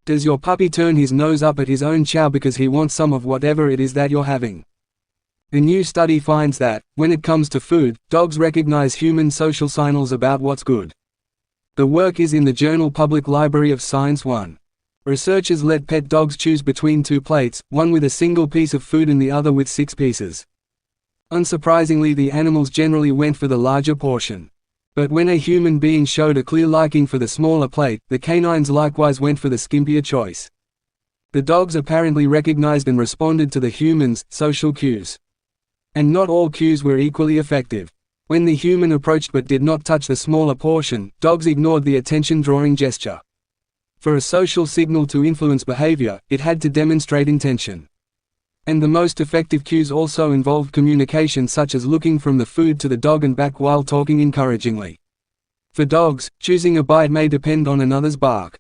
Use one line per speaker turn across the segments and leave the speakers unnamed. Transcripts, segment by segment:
Does your puppy turn his nose up at his own chow because he wants some of whatever it is that you're having? The new study finds that, when it comes to food, dogs recognize human social signals about what's good. The work is in the journal Public Library of Science 1. Researchers let pet dogs choose between two plates, one with a single piece of food and the other with 6 pieces. Unsurprisingly, the animals generally went for the larger portion. But when a human being showed a clear liking for the smaller plate, the canines likewise went for the skimpier choice. The dogs apparently recognized and responded to the human's social cues. And not all cues were equally effective. When the human approached but did not touch the smaller portion, dogs ignored the attention-drawing gesture. For a social signal to influence behavior, it had to demonstrate intention. And the most effective cues also involved communication, such as looking from the food to the dog and back while talking encouragingly. For dogs, choosing a bite may depend on another's bark.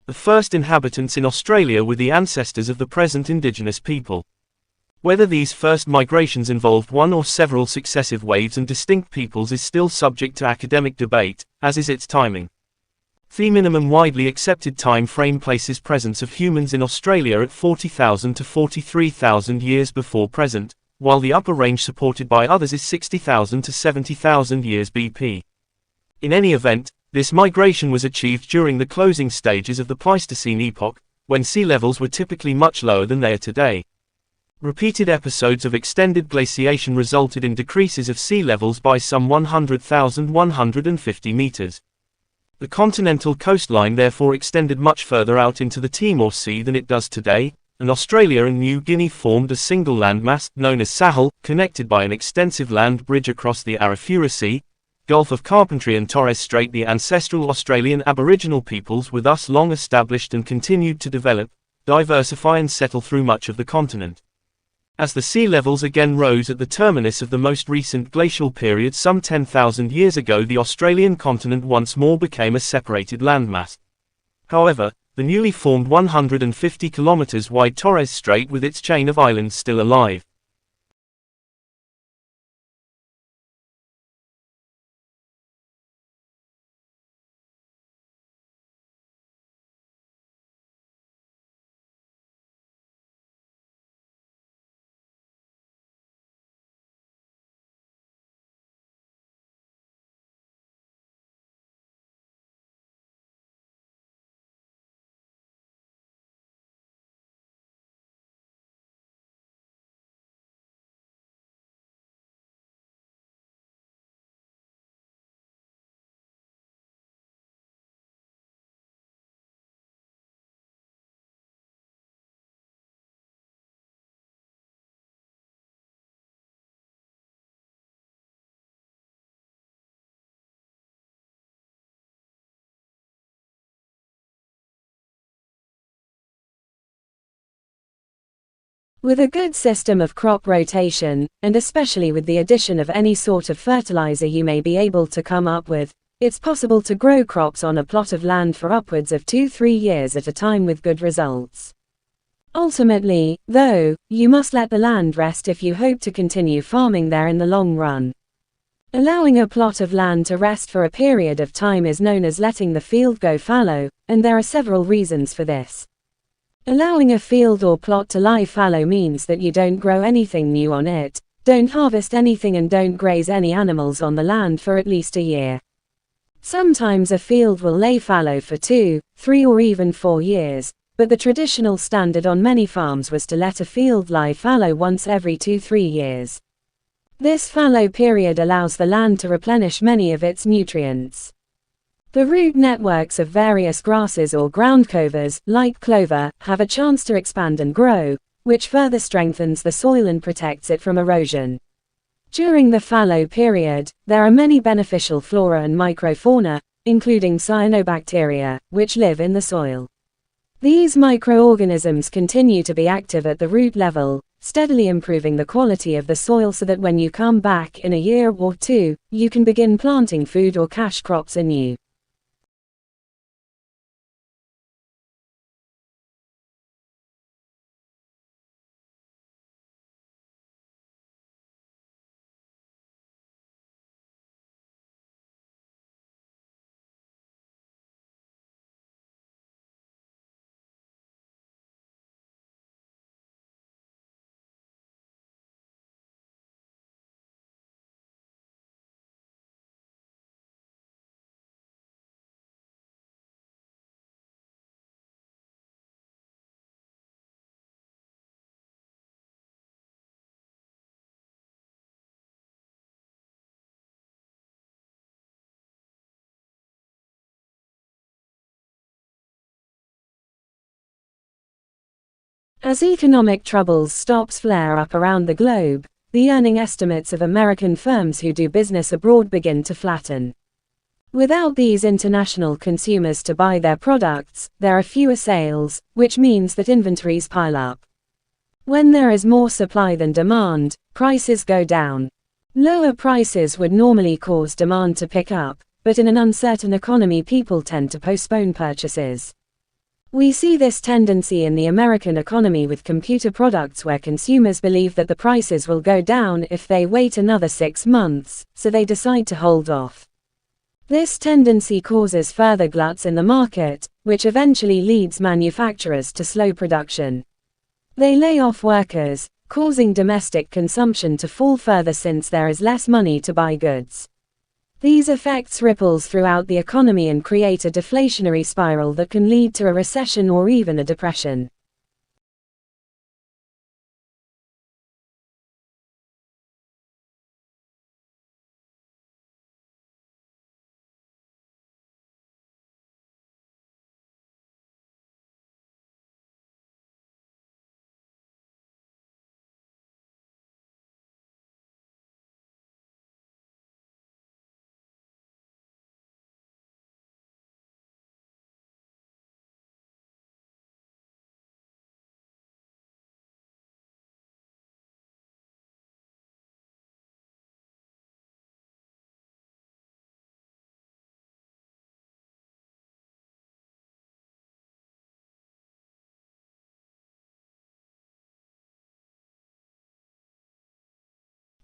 The first inhabitants in Australia were the ancestors of the present indigenous people. Whether these first migrations involved one or several successive waves and distinct peoples is still subject to academic debate, as is its timing. The minimum widely accepted time frame places presence of humans in Australia at 40,000 to 43,000 years before present, while the upper range supported by others is 60,000 to 70,000 years BP. In any event, this migration was achieved during the closing stages of the Pleistocene epoch, when sea levels were typically much lower than they are today. Repeated episodes of extended glaciation resulted in decreases of sea levels by some 100,150 meters. The continental coastline therefore extended much further out into the Timor Sea than it does today, and Australia and New Guinea formed a single landmass, known as Sahel, connected by an extensive land bridge across the Arafura Sea, Gulf of Carpentry and Torres Strait. The ancestral Australian Aboriginal peoples were thus long established and continued to develop, diversify and settle through much of the continent. As the sea levels again rose at the terminus of the most recent glacial period some 10,000 years ago, the Australian continent once more became a separated landmass. However, the newly formed 150 kilometers wide Torres Strait with its chain of islands still alive.
With a good system of crop rotation, and especially with the addition of any sort of fertilizer you may be able to come up with, it's possible to grow crops on a plot of land for upwards of 2-3 years at a time with good results. Ultimately, though, you must let the land rest if you hope to continue farming there in the long run. Allowing a plot of land to rest for a period of time is known as letting the field go fallow, and there are several reasons for this. Allowing a field or plot to lie fallow means that you don't grow anything new on it, don't harvest anything and don't graze any animals on the land for at least a year. Sometimes a field will lay fallow for 2, 3 or even 4 years, but the traditional standard on many farms was to let a field lie fallow once every 2-3 years. This fallow period allows the land to replenish many of its nutrients. The root networks of various grasses or ground covers, like clover, have a chance to expand and grow, which further strengthens the soil and protects it from erosion. During the fallow period, there are many beneficial flora and microfauna, including cyanobacteria, which live in the soil. These microorganisms continue to be active at the root level, steadily improving the quality of the soil so that when you come back in a year or two, you can begin planting food or cash crops anew. As economic troubles flare up around the globe, the earning estimates of American firms who do business abroad begin to flatten. Without these international consumers to buy their products, there are fewer sales, which means that inventories pile up. When there is more supply than demand, prices go down. Lower prices would normally cause demand to pick up, but in an uncertain economy people tend to postpone purchases. We see this tendency in the American economy with computer products where consumers believe that the prices will go down if they wait another 6 months, so they decide to hold off. This tendency causes further gluts in the market, which eventually leads manufacturers to slow production. They lay off workers, causing domestic consumption to fall further since there is less money to buy goods. These effects ripples throughout the economy and create a deflationary spiral that can lead to a recession or even a depression.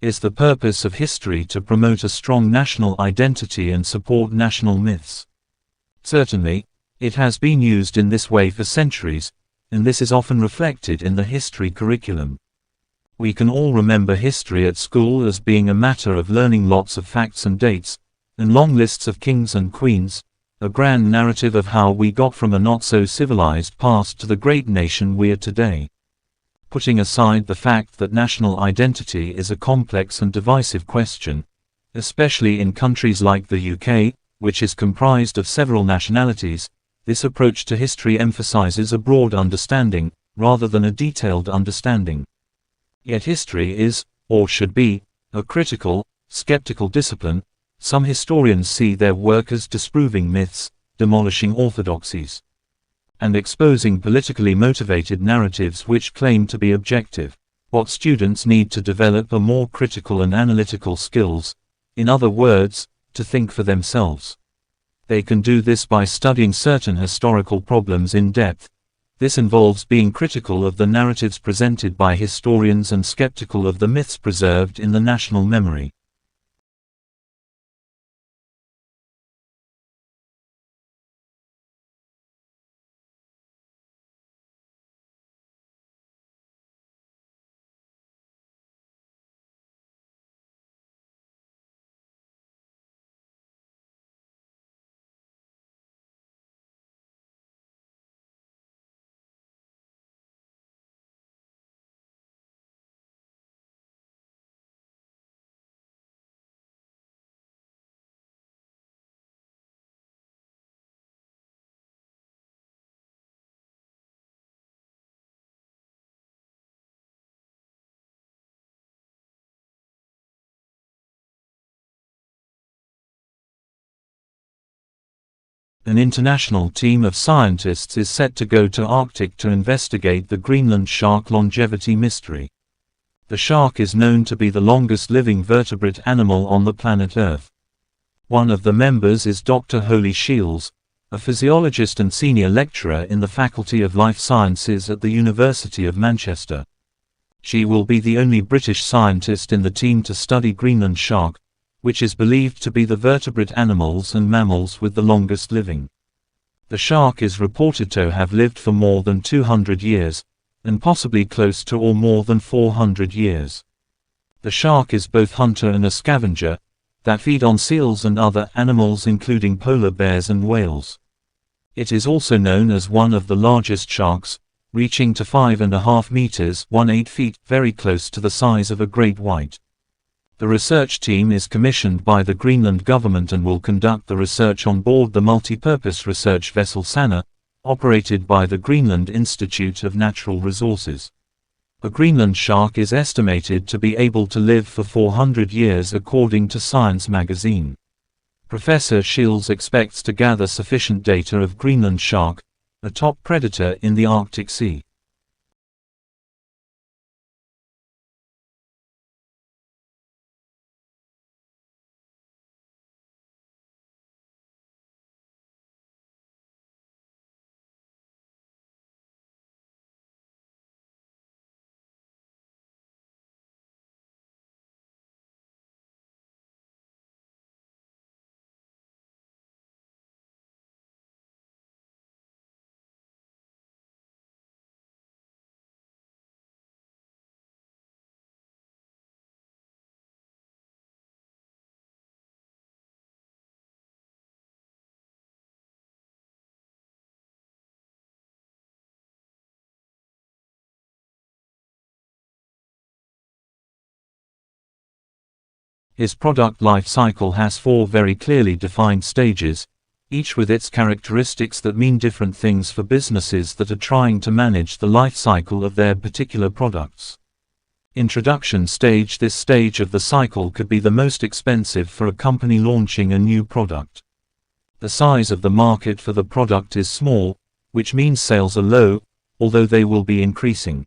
Is the purpose of history to promote a strong national identity and support national myths? Certainly, it has been used in this way for centuries, and this is often reflected in the history curriculum. We can all remember history at school as being a matter of learning lots of facts and dates, and long lists of kings and queens, a grand narrative of how we got from a not-so-civilized past to the great nation we are today. Putting aside the fact that national identity is a complex and divisive question, especially in countries like the UK, which is comprised of several nationalities, this approach to history emphasizes a broad understanding, rather than a detailed understanding. Yet history is, or should be, a critical, skeptical discipline. Some historians see their work as disproving myths, demolishing orthodoxies, and exposing politically motivated narratives which claim to be objective. What students need to develop are more critical and analytical skills, in other words, to think for themselves. They can do this by studying certain historical problems in depth. This involves being critical of the narratives presented by historians and skeptical of the myths preserved in the national memory. An international team of scientists is set to go to Arctic to investigate the Greenland shark longevity mystery. The shark is known to be the longest living vertebrate animal on the planet Earth. One of the members is Dr. Holly Shields, a physiologist and senior lecturer in the Faculty of Life Sciences at the University of Manchester. She will be the only British scientist in the team to study Greenland shark, which is believed to be the vertebrate animals and mammals with the longest living. The shark is reported to have lived for more than 200 years, and possibly close to or more than 400 years. The shark is both hunter and a scavenger, that feed on seals and other animals including polar bears and whales. It is also known as one of the largest sharks, reaching to 5.5 meters (18 feet), very close to the size of a great white. The research team is commissioned by the Greenland government and will conduct the research on board the multi-purpose research vessel Sanna, operated by the Greenland Institute of Natural Resources. A Greenland shark is estimated to be able to live for 400 years according to Science magazine. Professor Shields expects to gather sufficient data of Greenland shark, a top predator in the Arctic Sea. His product life cycle has 4 very clearly defined stages, each with its characteristics that mean different things for businesses that are trying to manage the life cycle of their particular products. Introduction stage. This stage of the cycle could be the most expensive for a company launching a new product. The size of the market for the product is small, which means sales are low, although they will be increasing.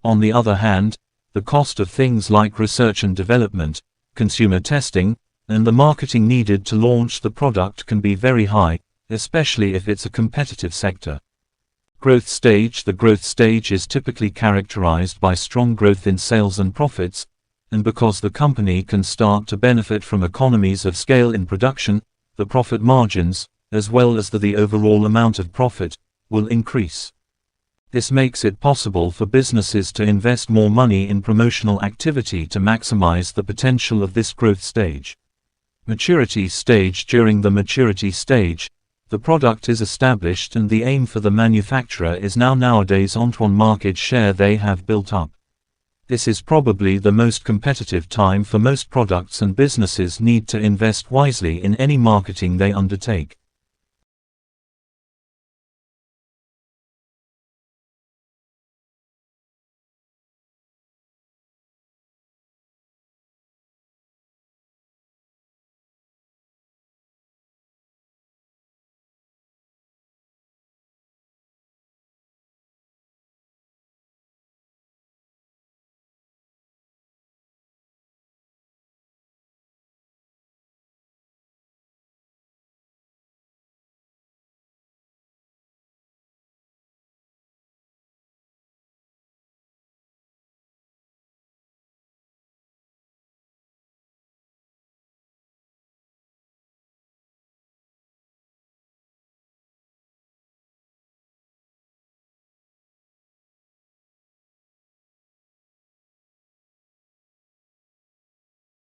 On the other hand, the cost of things like research and development, consumer testing, and the marketing needed to launch the product can be very high, especially if it's a competitive sector. Growth stage. The growth stage is typically characterized by strong growth in sales and profits, and because the company can start to benefit from economies of scale in production, the profit margins, as well as the overall amount of profit, will increase. This makes it possible for businesses to invest more money in promotional activity to maximize the potential of this growth stage. Maturity stage. During the maturity stage, the product is established and the aim for the manufacturer is nowadays onto one market share they have built up. This is probably the most competitive time for most products, and businesses need to invest wisely in any marketing they undertake.